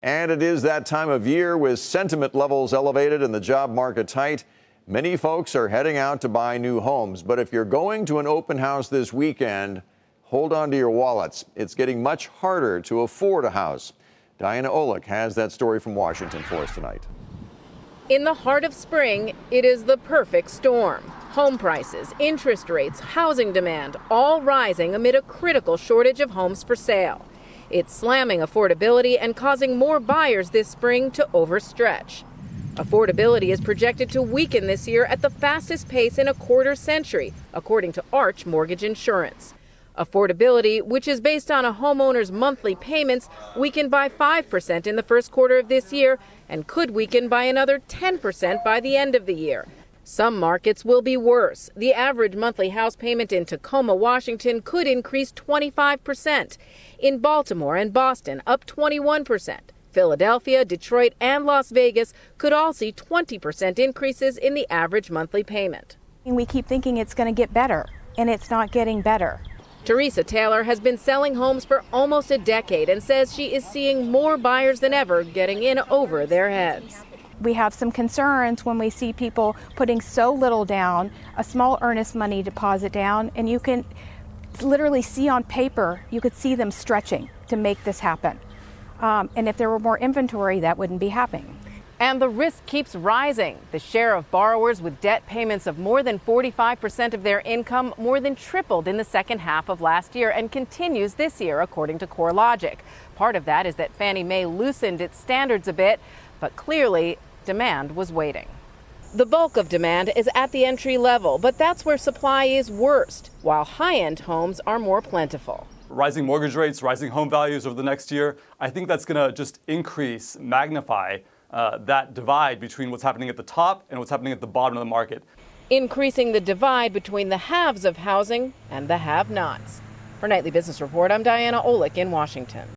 And it is that time of year with sentiment levels elevated and the job market tight. Many folks are heading out to buy new homes. But if you're going to an open house this weekend, hold on to your wallets. It's getting much harder to afford a house. Diana Olick has that story from Washington for us tonight. In the heart of spring, it is the perfect storm. Home prices, interest rates, housing demand, all rising amid a critical shortage of homes for sale. It's slamming affordability and causing more buyers this spring to overstretch. Affordability is projected to weaken this year at the fastest pace in a quarter century, according to Arch Mortgage Insurance. Affordability, which is based on a homeowner's monthly payments, weakened by 5% in the first quarter of this year and could weaken by another 10% by the end of the year. Some markets will be worse. The average monthly house payment in Tacoma, Washington could increase 25%. In Baltimore and Boston, up 21%. Philadelphia, Detroit, and Las Vegas could all see 20% increases in the average monthly payment. We keep thinking it's going to get better, and it's not getting better. Teresa Taylor has been selling homes for almost a decade and says she is seeing more buyers than ever getting in over their heads. We have some concerns when we see people putting so little down, a small earnest money deposit down, and you can literally see on paper, you could see them stretching to make this happen. And if there were more inventory, that wouldn't be happening. And the risk keeps rising. The share of borrowers with debt payments of more than 45% of their income more than tripled in the second half of last year and continues this year, according to CoreLogic. Part of that is that Fannie Mae loosened its standards a bit, but clearly demand was waiting. The bulk of demand is at the entry level, but that's where supply is worst, while high-end homes are more plentiful. Rising mortgage rates, rising home values over the next year, I think that's going to just increase, magnify that divide between what's happening at the top and what's happening at the bottom of the market. Increasing the divide between the haves of housing and the have-nots. For Nightly Business Report, I'm Diana Olick in Washington.